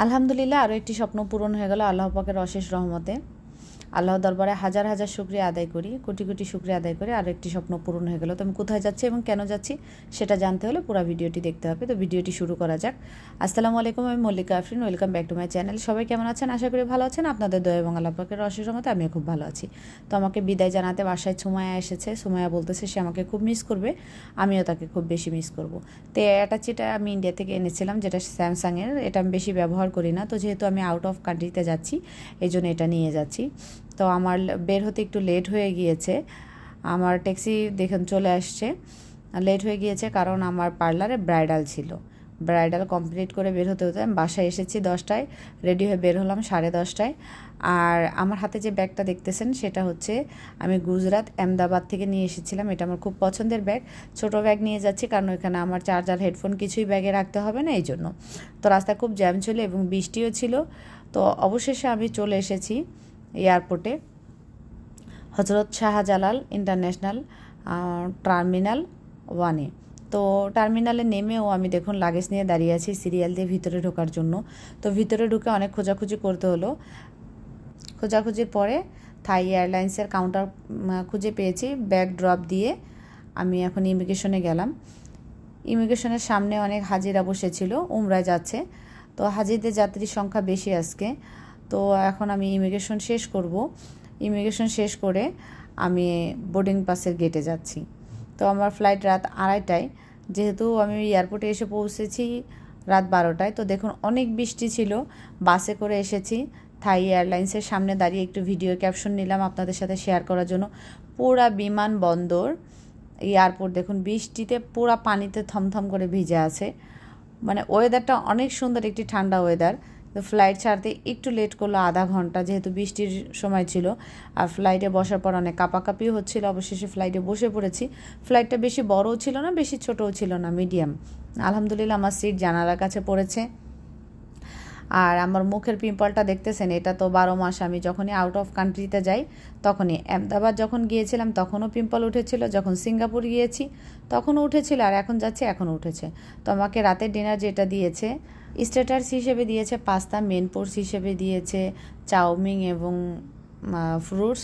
আলহামদুলিল্লাহ আরও একটি স্বপ্ন পূরণ হয়ে গেল আল্লাহ পাকের অশেষ রহমতে। আল্লাহর দরবারে হাজার হাজার শুকরিয়া আদায় করি, কোটি কোটি শুকরিয়া আদায় করে আরও একটি স্বপ্ন পূরণ হয়ে গেল। তো আমি কোথায় যাচ্ছি এবং কেন যাচ্ছি সেটা জানতে হলে পুরো ভিডিওটি দেখতে হবে। তো ভিডিওটি শুরু করা যাক। আসসালামু আলাইকুম, আমি Mallika Afrin, welcome back to my channel. সবাই কেমন আছেন? আশা করি ভালো আছেন। আপনাদের দয়া এবং আল্লাহ পাকের অশেষ রহমতে আমিও খুব ভালো আছি। তো আমাকে বিদায় জানাতে বাসায় সুমায়া এসেছে। সুমায়া বলতেছে সে আমাকে খুব মিস করবে, আমিও তাকে খুব বেশি মিস করব। তো অ্যাটাচিটা আমি ইন্ডিয়া থেকে এনেছিলাম, যেটা স্যামসাংয়ের। এটা আমি বেশি ব্যবহার করি না, তো যেহেতু আমি আউট অফ কান্ট্রিতে যাচ্ছি এই জন্য এটা নিয়ে যাচ্ছি। তো আমার বের হতে একটু লেট হয়ে গিয়েছে, আমার ট্যাক্সি দেখুন চলে আসছে। লেট হয়ে গিয়েছে কারণ আমার পার্লারে ব্রাইডাল ছিল, ব্রাইডাল কমপ্লিট করে বের হতে হতে আমি বাসায় এসেছি 10টায়, রেডি হয়ে বের হলাম 10:30টায়। আর আমার হাতে যে ব্যাগটা দেখতেছেন সেটা হচ্ছে আমি গুজরাট আহমেদাবাদ থেকে নিয়ে এসেছিলাম। এটা আমার খুব পছন্দের ব্যাগ। ছোট ব্যাগ নিয়ে যাচ্ছি কারণ ওইখানে আমার চার্জার, হেডফোন কিছুই ব্যাগে রাখতে হবে না, এই জন্য। তো রাস্তায় খুব জ্যাম ছিল এবং বৃষ্টিও ছিল। তো অবশেষে আমি চলে এসেছি এয়ারপোর্টে, হজরত শাহজালাল ইন্টারন্যাশনাল টার্মিনাল 1-এ। তো টার্মিনালে নেমেও আমি দেখুন লাগেজ নিয়ে দাঁড়িয়ে আছি সিরিয়াল দিয়ে ভিতরে ঢোকার জন্য। তো ভিতরে ঢুকে অনেক খোঁজাখুঁজি করতে হলো। খোঁজাখুঁজির পরে থাই এয়ারলাইন্সের কাউন্টার খুঁজে পেয়েছি। ব্যাগ ড্রপ দিয়ে আমি এখন ইমিগ্রেশনে গেলাম। ইমিগ্রেশনের সামনে অনেক হাজিরা বসেছিল, উমরায় যাচ্ছে। তো হাজিদের যাত্রীর সংখ্যা বেশি আজকে। তো এখন আমি ইমিগ্রেশন শেষ করব। ইমিগ্রেশন শেষ করে আমি বোর্ডিং পাসের গেটে যাচ্ছি। তো আমার ফ্লাইট রাত 2:30টায়, যেহেতু আমি এয়ারপোর্টে এসে পৌঁছেছি রাত 12টায়। তো দেখুন অনেক বৃষ্টি ছিল, বাসে করে এসেছি। থাই এয়ারলাইন্সের সামনে দাঁড়িয়ে একটু ভিডিও ক্যাপশন নিলাম আপনাদের সাথে শেয়ার করার জন্য। পুরা বিমানবন্দর, এয়ারপোর্ট দেখুন বৃষ্টিতে পুরা পানিতে থমথম করে ভিজে আছে। মানে ওয়েদারটা অনেক সুন্দর, একটি ঠান্ডা ওয়েদার। তো ফ্লাইট ছাড়তে একটু লেট করলো আধা ঘন্টা, যেহেতু বৃষ্টির সময় ছিল। আর ফ্লাইটে বসার পর অনেক কাঁপাকাঁপিও হচ্ছিল। অবশেষে ফ্লাইটে বসে পড়েছি। ফ্লাইটটা বেশি বড়ও ছিল না, বেশি ছোটও ছিল না, মিডিয়াম। আলহামদুলিল্লাহ আমার সিট জানালার কাছে পড়েছে। আর আমার মুখের পিম্পলটা দেখতেছেন, এটা তো 12 মাস। আমি যখনই আউট অফ কান্ট্রিতে যাই তখনই, আহমেদাবাদ যখন গিয়েছিলাম তখনও পিম্পল উঠেছিল, যখন সিঙ্গাপুর গিয়েছি তখনও উঠেছিল, আর এখন যাচ্ছি এখনও উঠেছে। তো আমাকে রাতের ডিনার যেটা দিয়েছে, স্টার্টার্স হিসেবে দিয়েছে পাস্তা, মেন কোর্স হিসেবে দিয়েছে চাউমিন এবং ফ্রুটস,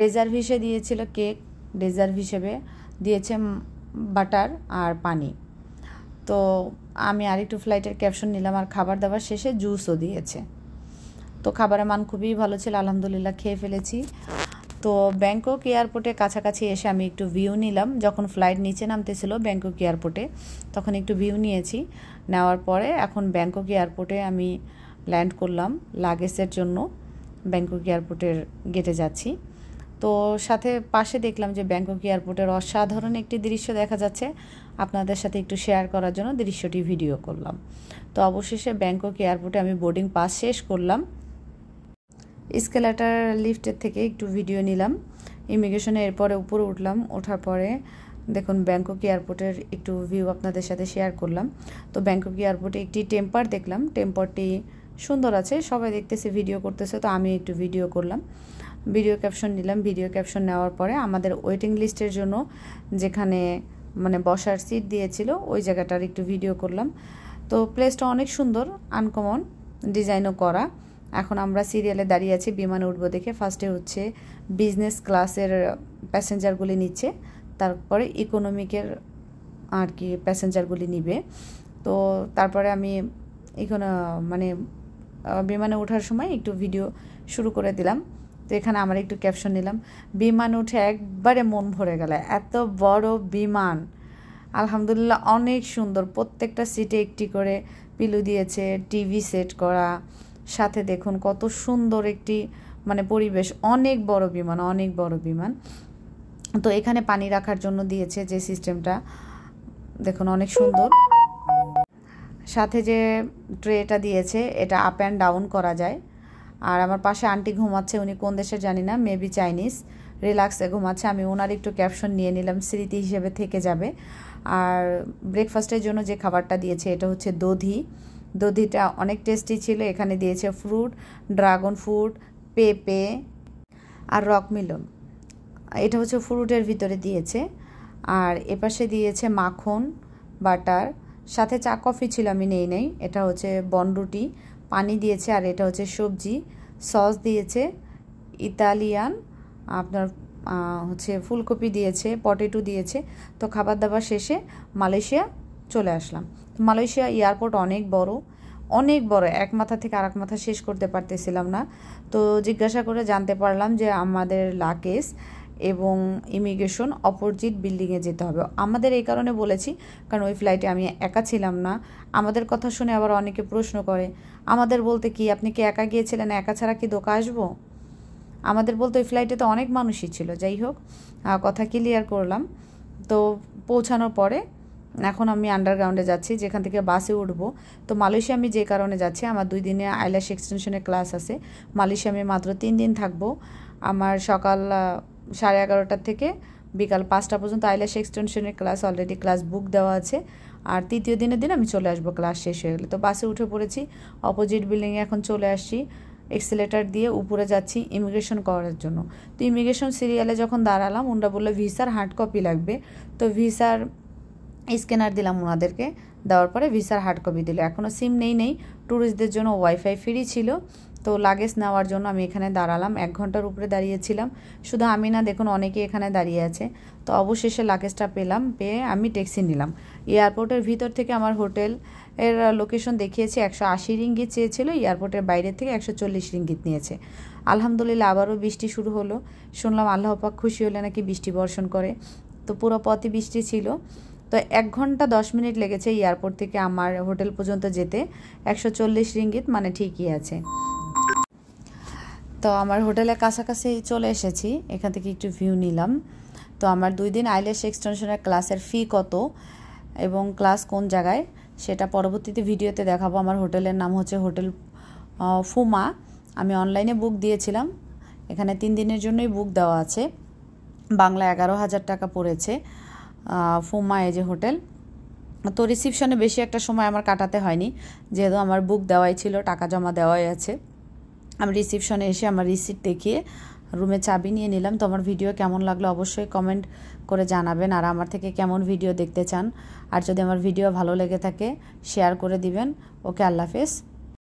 ডেজার্ট হিসেবে দিয়েছিল কেক, ডেজার্ট হিসেবে দিয়েছে বাটার আর পানি। তো আমি আরেকটু ফ্লাইটের ক্যাপশন নিলাম, আর খাবার দাবার শেষে জুসও দিয়েছে। তো খাবারের মান খুবই ভালো ছিল, আলহামদুলিল্লাহ খেয়ে ফেলেছি। তো ব্যাংকক এয়ারপোর্টের কাছাকাছি এসে আমি একটু ভিউ নিলাম। যখন ফ্লাইট নিচে নামতেছিল ব্যাংকক এয়ারপোর্টে, তখন একটু ভিউ নিয়েছি। নেওয়ার পরে এখন ব্যাংকক এয়ারপোর্টে আমি ল্যান্ড করলাম লাগেজের জন্য। ব্যাংকক এয়ারপোর্টের গেটে যাচ্ছি। তো সাথে পাশে দেখলাম যে ব্যাংকক এয়ারপোর্টের অসাধারণ একটি দৃশ্য দেখা যাচ্ছে, আপনাদের সাথে একটু শেয়ার করার জন্য দৃশ্যটি ভিডিও করলাম। তো অবশেষে ব্যাংকক এয়ারপোর্টে আমি বোর্ডিং পাস শেষ করলাম। এসকেলেটর লিফটের থেকে একটু ভিডিও নিলাম। ইমিগ্রেশনে এরপরে উপরে উঠলাম। ওঠার পরে দেখুন ব্যাংকক এয়ারপোর্টের একটু ভিউ আপনাদের সাথে শেয়ার করলাম। তো ব্যাংকক এয়ারপোর্টে একটি টেম্পার দেখলাম, টেম্পারটি সুন্দর আছে, সবাই দেখতেছে, ভিডিও করতেছে, তো আমি একটু ভিডিও করলাম, ভিডিও ক্যাপশন নিলাম। ভিডিও ক্যাপশন নেওয়ার পরে আমাদের ওয়েটিং লিস্টের জন্য যেখানে মানে বসার সিট দিয়েছিল ওই জায়গাটার একটু ভিডিও করলাম। তো প্লেসটা অনেক সুন্দর, আনকমন ডিজাইনও করা। এখন আমরা সিরিয়ালে দাঁড়িয়ে আছি বিমানে উঠবো দেখে। ফার্স্টে হচ্ছে বিজনেস ক্লাসের প্যাসেঞ্জারগুলি নিচ্ছে, তারপরে ইকোনমিকের আর কি প্যাসেঞ্জারগুলি নিবে। তো তারপরে আমি মানে বিমানে ওঠার সময় একটু ভিডিও শুরু করে দিলাম। তো এখানে আমার একটু ক্যাপশন নিলাম। বিমান উঠে একবারে মন ভরে গেল, এত বড় বিমান, আলহামদুলিল্লাহ অনেক সুন্দর। প্রত্যেকটা সিটে একটি করে পিলু দিয়েছে, টিভি সেট করা, সাথে দেখুন কত সুন্দর একটি মানে পরিবেশ। অনেক বড় বিমান, অনেক বড় বিমান। তো এখানে পানি রাখার জন্য দিয়েছে যে সিস্টেমটা, দেখুন অনেক সুন্দর। সাথে যে ট্রেটা দিয়েছে এটা আপ অ্যান্ড ডাউন করা যায়। আর আমার পাশে আন্টি ঘুমাচ্ছে, উনি কোন দেশের জানি না, মেবি চাইনিজ, রিল্যাক্সে ঘুমাচ্ছে। আমি ওনার একটু ক্যাপশন নিয়ে নিলাম, স্মৃতি হিসেবে থেকে যাবে। আর ব্রেকফাস্টের জন্য যে খাবারটা দিয়েছে এটা হচ্ছে দধি। দধিটা অনেক টেস্টি ছিল। এখানে দিয়েছে ফ্রুট, ড্রাগন ফ্রুট, পেঁপে আর রক মিলন, এটা হচ্ছে ফ্রুটের ভিতরে দিয়েছে। আর এপাশে দিয়েছে মাখন, বাটার, সাথে চা কফি ছিল, আমি নেই নাই। এটা হচ্ছে বনরুটি, পানি দিয়েছে, আর এটা হচ্ছে সবজি, সস দিয়েছে ইতালিয়ান, আপনার হচ্ছে ফুলকপি দিয়েছে, পটেটো দিয়েছে। তো খাবার দাবার শেষে মালয়েশিয়া চলে আসলাম। মালয়েশিয়া এয়ারপোর্ট অনেক বড়, অনেক বড়, এক মাথা থেকে আরেক মাথা শেষ করতে পারতেছিলাম না। তো জিজ্ঞাসা করে জানতে পারলাম যে আমাদের লাগেজ এবং ইমিগ্রেশন অপোজিট বিল্ডিংয়ে যেতে হবে। আমাদের এই কারণে বলেছি কারণ ওই ফ্লাইটে আমি একা ছিলাম না। আমাদের কথা শুনে আবার অনেকে প্রশ্ন করে, আমাদের বলতে কি আপনি কি একা গিয়েছিলেন, একা ছাড়া কি দোকা আসবো? আমাদের বলতে ওই ফ্লাইটে তো অনেক মানুষই ছিল। যাই হোক, কথা ক্লিয়ার করলাম। তো পৌঁছানোর পরে এখন আমি আন্ডারগ্রাউন্ডে যাচ্ছি, যেখান থেকে বাসে উঠবো। তো মালয়েশিয়া আমি যে কারণে যাচ্ছি, আমার 2 দিনে আইল্যাশ এক্সটেনশনের ক্লাস আছে। মালয়েশিয়া আমি মাত্র 3 দিন থাকবো। আমার সকাল 11:30 থেকে বিকাল 5টা পর্যন্ত আইল্যাশ এক্সটেনশনের ক্লাস, অলরেডি ক্লাস বুক দেওয়া আছে। আর তৃতীয় দিনের দিন আমি চলে আসবো ক্লাস শেষ হয়ে গেলে। তো বাসে উঠে পড়েছি, অপোজিট বিল্ডিংয়ে এখন চলে আসছি। এক্সেলেটার দিয়ে উপরে যাচ্ছি ইমিগ্রেশন করার জন্য। তো ইমিগ্রেশন সিরিয়ালে যখন দাঁড়ালাম, ওনারা বললো ভিসার হার্ড কপি লাগবে। তো ভিসার স্ক্যানার দিলাম ওনাদেরকে, দেওয়ার পরে ভিসার হার্ড কপি দিল। এখনও সিম নেই, ট্যুরিস্টদের জন্য ওয়াইফাই ফ্রি ছিল। তো লাগেজ নেওয়ার জন্য আমি এখানে দাঁড়ালাম, 1 ঘন্টার উপরে দাঁড়িয়েছিলাম। শুধু আমি না, দেখুন অনেকে এখানে দাঁড়িয়ে আছে। তো অবশেষে লাগেজটা পেয়ে আমি ট্যাক্সি নিলাম। এয়ারপোর্টের ভিতর থেকে আমার হোটেল এর লোকেশন দেখিয়েছে, 180 রিঙ্গিত চেয়েছিল, এয়ারপোর্টের বাইরে থেকে 140 রিঙ্গিত নিয়েছে। আলহামদুলিল্লাহ আবারও বৃষ্টি শুরু হলো। শুনলাম আল্লাহ পাক খুশি হলে নাকি বৃষ্টি বর্ষণ করে। তো পুরো পথই বৃষ্টি ছিল। তো 1 ঘন্টা 10 মিনিট লেগেছে এয়ারপোর্ট থেকে আমার হোটেল পর্যন্ত যেতে। 140 রিঙ্গিত মানে ঠিকই আছে। তো আমার হোটেলের কাছাকাছি চলে এসেছি, এখান থেকে একটু ভিউ নিলাম। তো আমার 2 দিন আইল্যাশ এক্সটেনশনের ক্লাসের ফি কত এবং ক্লাস কোন জায়গায় সেটা পরবর্তীতে ভিডিওতে দেখাবো। আমার হোটেলের নাম হচ্ছে হোটেল ফুমা। আমি অনলাইনে বুক দিয়েছিলাম, এখানে 3 দিনের জন্যই বুক দেওয়া আছে। বাংলা 11,000 টাকা পড়েছে ফুমা এই যে হোটেল। তো রিসিপশনে বেশি একটা সময় আমার কাটাতে হয়নি, যেহেতু আমার বুক দেওয়াই ছিল, টাকা জমা দেওয়াই আছে। আমি রিসিপশনে এসে আমার রিসিট দেখিয়ে রুমে চাবি নিয়ে নিলাম। তো আমার ভিডিও কেমন লাগলো অবশ্যই কমেন্ট করে জানাবেন, আর আমার থেকে কেমন ভিডিও দেখতে চান। আর যদি আমার ভিডিও ভালো লেগে থাকে শেয়ার করে দিবেন। ওকে, আল্লাহ হাফেজ।